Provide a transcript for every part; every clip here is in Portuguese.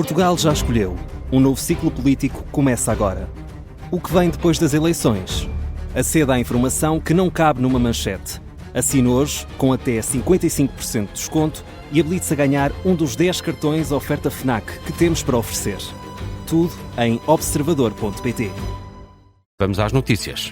Portugal já escolheu. Um novo ciclo político começa agora. O que vem depois das eleições? Aceda à informação que não cabe numa manchete. Assine hoje, com até 55% de desconto, e habilite-se a ganhar um dos 10 cartões oferta FNAC que temos para oferecer. Tudo em observador.pt. Vamos às notícias.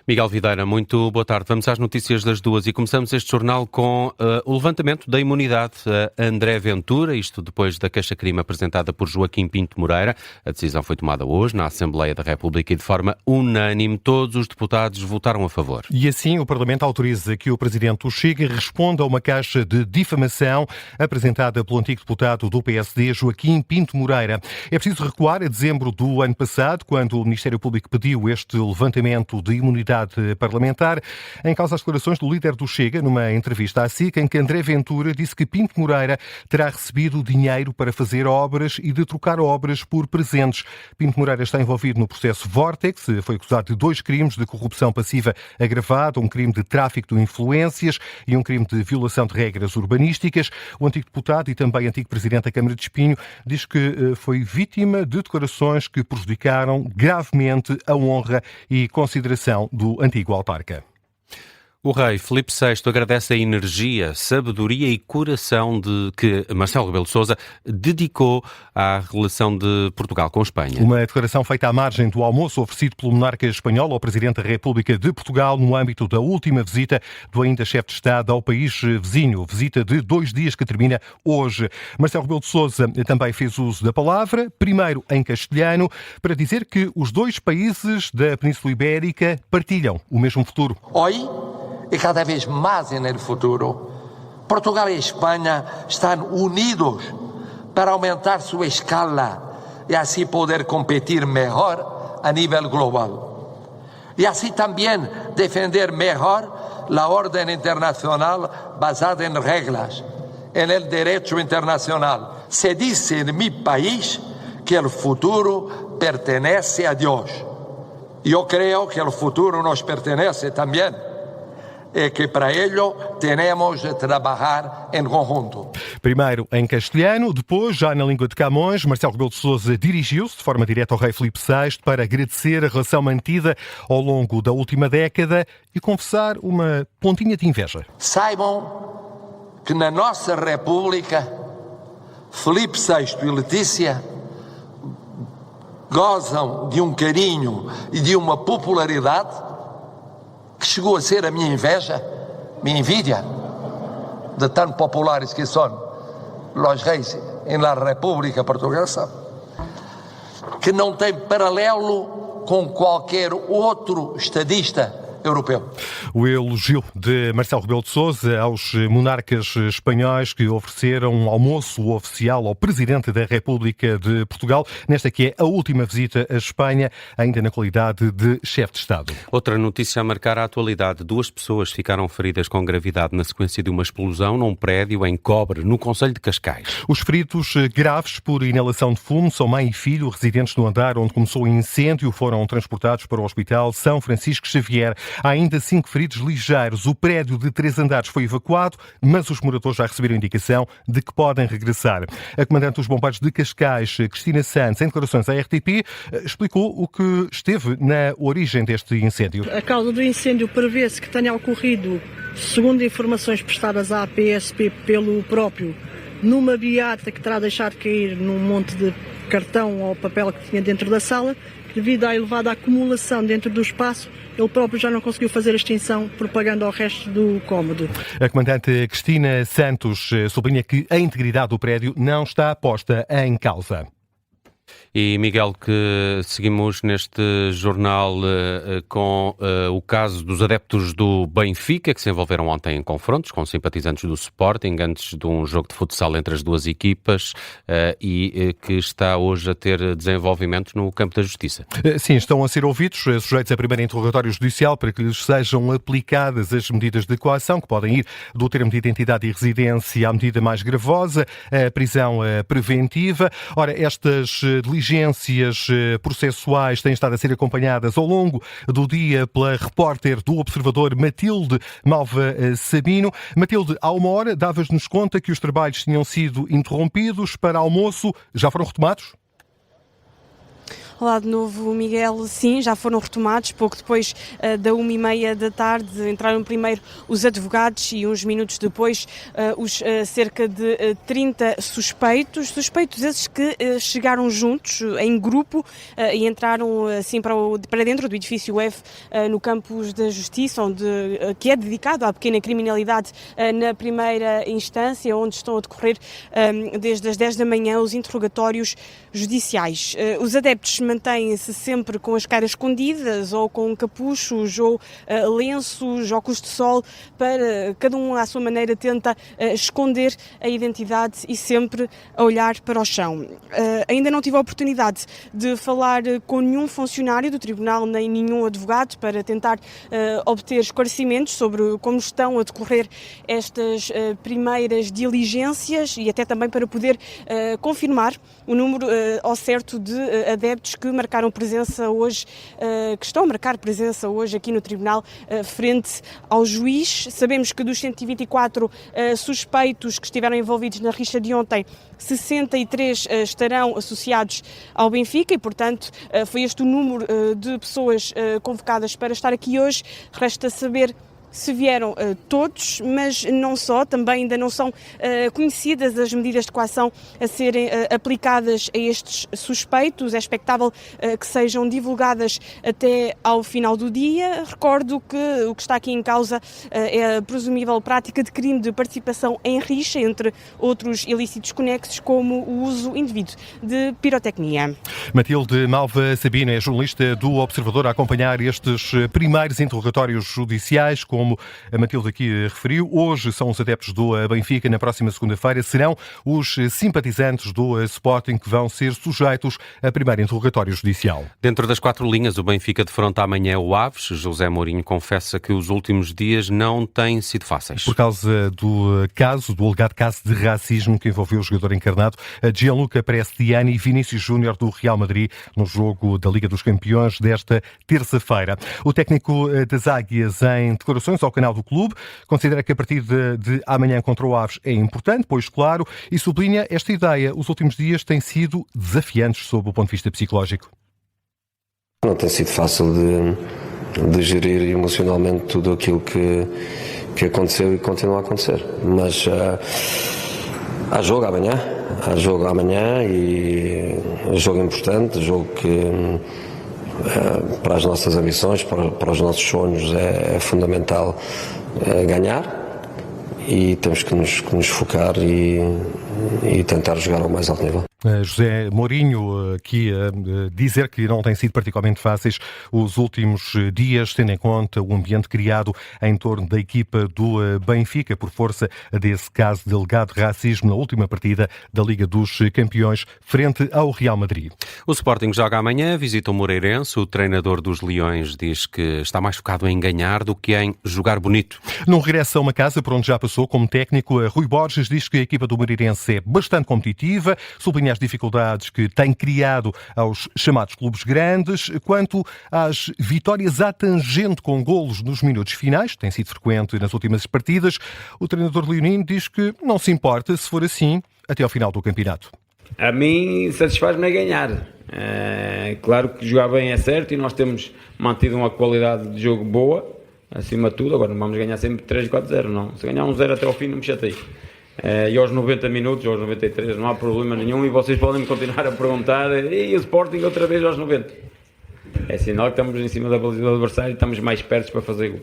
Miguel Videira, muito boa tarde. Vamos às notícias das duas e começamos este jornal com o levantamento da imunidade a André Ventura, isto depois da queixa-crime apresentada por Joaquim Pinto Moreira. A decisão foi tomada hoje na Assembleia da República e de forma unânime todos os deputados votaram a favor. E assim o Parlamento autoriza que o Presidente do Chega responda a uma caixa de difamação apresentada pelo antigo deputado do PSD, Joaquim Pinto Moreira. É preciso recuar a dezembro do ano passado, quando o Ministério Público pediu este levantamento de imunidade parlamentar, em causa as declarações do líder do Chega, numa entrevista à SIC, em que André Ventura disse que Pinto Moreira terá recebido dinheiro para fazer obras e de trocar obras por presentes. Pinto Moreira está envolvido no processo Vortex, foi acusado de 2 crimes de corrupção passiva agravada, um crime de tráfico de influências e um crime de violação de regras urbanísticas. O antigo deputado e também antigo presidente da Câmara de Espinho diz que foi vítima de declarações que prejudicaram gravemente a honra e consideração do antigo autarca. O rei Filipe VI agradece a energia, sabedoria e coração que Marcelo Rebelo de Sousa dedicou à relação de Portugal com a Espanha. Uma declaração feita à margem do almoço oferecido pelo monarca espanhol ao Presidente da República de Portugal no âmbito da última visita do ainda chefe de Estado ao país vizinho. Visita de 2 dias que termina hoje. Marcelo Rebelo de Sousa também fez uso da palavra, primeiro em castelhano, para dizer que os 2 países da Península Ibérica partilham o mesmo futuro. Hoy y cada vez más en el futuro, Portugal y España están unidos para aumentar su escala y así poder competir mejor a nivel global. Y así también defender mejor la orden internacional basada en reglas, en el derecho internacional. Se dice en mi país que el futuro pertenece a Dios. Yo creo que el futuro nos pertenece también. É que para ello temos de trabalhar em conjunto. Primeiro em castelhano, depois, já na língua de Camões, Marcelo Rebelo de Sousa dirigiu-se de forma direta ao rei Filipe VI para agradecer a relação mantida ao longo da última década e confessar uma pontinha de inveja. Saibam que na nossa República, Filipe VI e Letícia gozam de um carinho e de uma popularidade que chegou a ser a minha inveja, minha envidia, de tão populares que são os reis na República Portuguesa, que não tem paralelo com qualquer outro estadista europeu. O elogio de Marcelo Rebelo de Sousa aos monarcas espanhóis que ofereceram um almoço oficial ao Presidente da República de Portugal, nesta que é a última visita à Espanha, ainda na qualidade de chefe de Estado. Outra notícia a marcar a atualidade. 2 pessoas ficaram feridas com gravidade na sequência de uma explosão num prédio em Cobre, no concelho de Cascais. Os feridos graves por inalação de fumo são mãe e filho, residentes no andar onde começou o incêndio, foram transportados para o Hospital São Francisco Xavier. Há ainda 5 feridos ligeiros. O prédio de 3 andares foi evacuado, mas os moradores já receberam indicação de que podem regressar. A comandante dos bombeiros de Cascais, Cristina Santos, em declarações à RTP, explicou o que esteve na origem deste incêndio. A causa do incêndio prevê-se que tenha ocorrido, segundo informações prestadas à PSP pelo próprio, numa beata que terá deixado cair num monte de cartão ou papel que tinha dentro da sala. Devido à elevada acumulação dentro do espaço, ele próprio já não conseguiu fazer a extinção, propagando ao resto do cômodo. A comandante Cristina Santos sublinha que a integridade do prédio não está posta em causa. E, Miguel, que seguimos neste jornal com o caso dos adeptos do Benfica, que se envolveram ontem em confrontos com simpatizantes do Sporting, antes de um jogo de futsal entre as duas equipas, e que está hoje a ter desenvolvimento no campo da Justiça. Sim, estão a ser ouvidos, sujeitos a primeiro interrogatório judicial para que lhes sejam aplicadas as medidas de coação, que podem ir do termo de identidade e residência à medida mais gravosa, a prisão preventiva. Ora, estas diligências processuais têm estado a ser acompanhadas ao longo do dia pela repórter do Observador Matilde Malva Sabino. Matilde, há uma hora davas-nos conta que os trabalhos tinham sido interrompidos para almoço. Já foram retomados? Olá de novo, Miguel. Sim, já foram retomados. Pouco depois da 1h30 da tarde entraram primeiro os advogados e uns minutos depois os cerca de 30 suspeitos. Suspeitos esses que chegaram juntos, em grupo, e entraram assim para dentro do edifício F, no campus da Justiça, que é dedicado à pequena criminalidade na primeira instância, onde estão a decorrer desde as 10 da manhã os interrogatórios judiciais. Os adeptos mantêm-se sempre com as caras escondidas, ou com capuchos, ou lenços, óculos de sol, para cada um à sua maneira tenta esconder a identidade e sempre a olhar para o chão. Ainda não tive a oportunidade de falar com nenhum funcionário do tribunal, nem nenhum advogado, para tentar obter esclarecimentos sobre como estão a decorrer estas primeiras diligências e até também para poder confirmar o número ao certo de adeptos que marcaram presença hoje, que estão a marcar presença hoje aqui no Tribunal, frente ao juiz. Sabemos que dos 124 suspeitos que estiveram envolvidos na rixa de ontem, 63 estarão associados ao Benfica e, portanto, foi este o número de pessoas convocadas para estar aqui hoje. Resta saber se vieram todos, mas não só, também ainda não são conhecidas as medidas de coação a serem aplicadas a estes suspeitos. É expectável que sejam divulgadas até ao final do dia. Recordo que o que está aqui em causa é a presumível prática de crime de participação em rixa, entre outros ilícitos conexos, como o uso indevido de pirotecnia. Matilde Malva Sabino é jornalista do Observador a acompanhar estes primeiros interrogatórios judiciais, como a Matilde aqui referiu. Hoje são os adeptos do Benfica, na próxima segunda-feira serão os simpatizantes do Sporting que vão ser sujeitos a primeiro interrogatório judicial. Dentro das 4 linhas, o Benfica defronta amanhã o Aves. José Mourinho confessa que os últimos dias não têm sido fáceis. Por causa do alegado caso de racismo que envolveu o jogador encarnado Gianluca Prestiani e Vinícius Júnior do Real Madrid no jogo da Liga dos Campeões desta terça-feira. O técnico das Águias, em declarações ao canal do clube, considera que a partida de amanhã contra o Aves é importante, pois claro, e sublinha esta ideia. Os últimos dias têm sido desafiantes sob o ponto de vista psicológico. Não tem sido fácil de gerir emocionalmente tudo aquilo que aconteceu e continua a acontecer, mas há jogo amanhã e é jogo importante, jogo que para as nossas ambições, para os nossos sonhos é fundamental ganhar e temos que nos focar e tentar jogar ao mais alto nível. José Mourinho aqui a dizer que não têm sido particularmente fáceis os últimos dias, tendo em conta o ambiente criado em torno da equipa do Benfica por força desse caso de alegado racismo na última partida da Liga dos Campeões frente ao Real Madrid. O Sporting joga amanhã, visita o Moreirense. O treinador dos Leões diz que está mais focado em ganhar do que em jogar bonito. Num regresso a uma casa por onde já passou como técnico, Rui Borges diz que a equipa do Moreirense é bastante competitiva, sublinha as dificuldades que tem criado aos chamados clubes grandes. Quanto às vitórias à tangente com golos nos minutos finais, tem sido frequente nas últimas partidas, o treinador leonino diz que não se importa se for assim até ao final do campeonato. A mim satisfaz-me ganhar. Claro que jogar bem é certo e nós temos mantido uma qualidade de jogo boa, acima de tudo. Agora não vamos ganhar sempre 3-4-0, não. Se ganhar 1-0 até ao fim não me chatei. E aos 90 minutos, aos 93, não há problema nenhum e vocês podem continuar a perguntar e o Sporting outra vez aos 90. É sinal que estamos em cima da baliza do adversário e estamos mais perto para fazer gol.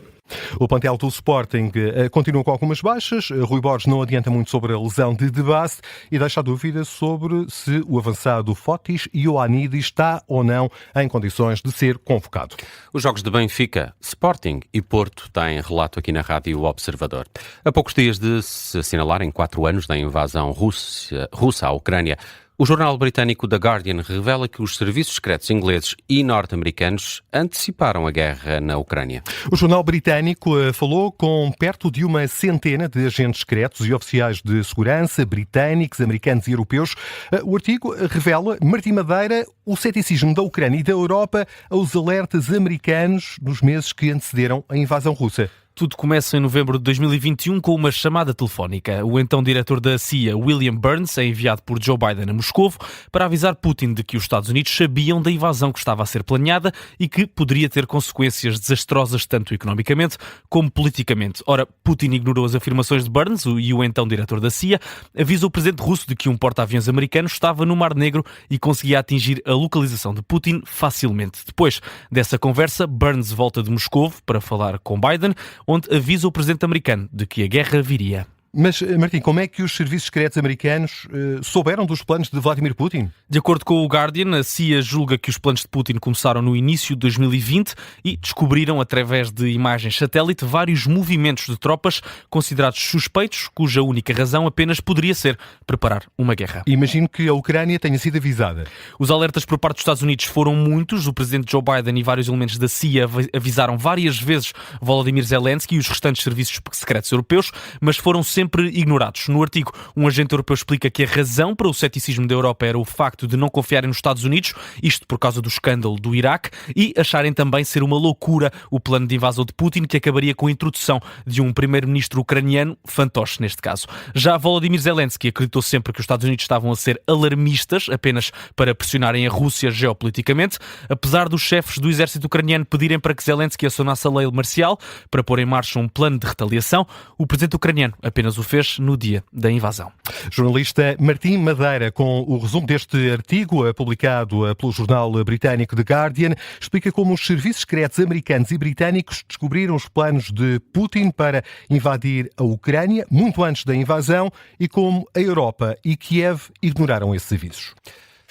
O plantel do Sporting continua com algumas baixas. Rui Borges não adianta muito sobre a lesão de Bast e deixa a dúvida sobre se o avançado Fotis Ioannidis está ou não em condições de ser convocado. Os jogos de Benfica, Sporting e Porto têm relato aqui na Rádio Observador. A poucos dias de se assinalarem 4 anos da invasão russa à Ucrânia, O jornal britânico The Guardian revela que os serviços secretos ingleses e norte-americanos anteciparam a guerra na Ucrânia. O jornal britânico falou com perto de uma centena de agentes secretos e oficiais de segurança britânicos, americanos e europeus. O artigo revela, Martim Madeira, o ceticismo da Ucrânia e da Europa aos alertas americanos nos meses que antecederam a invasão russa. Tudo começa em novembro de 2021 com uma chamada telefónica. O então diretor da CIA, William Burns, é enviado por Joe Biden a Moscovo para avisar Putin de que os Estados Unidos sabiam da invasão que estava a ser planeada e que poderia ter consequências desastrosas tanto economicamente como politicamente. Ora, Putin ignorou as afirmações de Burns e o então diretor da CIA avisou o presidente russo de que um porta-aviões americano estava no Mar Negro e conseguia atingir a localização de Putin facilmente. Depois dessa conversa, Burns volta de Moscovo para falar com Biden, onde avisa o presidente americano de que a guerra viria. Mas, Martim, como é que os serviços secretos americanos souberam dos planos de Vladimir Putin? De acordo com o Guardian, a CIA julga que os planos de Putin começaram no início de 2020 e descobriram, através de imagens satélite, vários movimentos de tropas considerados suspeitos, cuja única razão apenas poderia ser preparar uma guerra. Imagino que a Ucrânia tenha sido avisada. Os alertas por parte dos Estados Unidos foram muitos. O presidente Joe Biden e vários elementos da CIA avisaram várias vezes Volodymyr Zelensky e os restantes serviços secretos europeus, mas foram sempre ignorados. No artigo, um agente europeu explica que a razão para o ceticismo da Europa era o facto de não confiarem nos Estados Unidos, isto por causa do escândalo do Iraque, e acharem também ser uma loucura o plano de invasão de Putin, que acabaria com a introdução de um primeiro-ministro ucraniano, fantoche neste caso. Já Volodymyr Zelensky acreditou sempre que os Estados Unidos estavam a ser alarmistas, apenas para pressionarem a Rússia geopoliticamente, apesar dos chefes do exército ucraniano pedirem para que Zelensky acionasse a lei marcial para pôr em marcha um plano de retaliação. O presidente ucraniano apenas o fez no dia da invasão. Jornalista Martim Madeira, com o resumo deste artigo publicado pelo jornal britânico The Guardian, explica como os serviços secretos americanos e britânicos descobriram os planos de Putin para invadir a Ucrânia muito antes da invasão e como a Europa e Kiev ignoraram esses avisos.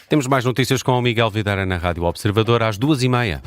Temos mais notícias com o Miguel Videira na Rádio Observador às 2h30.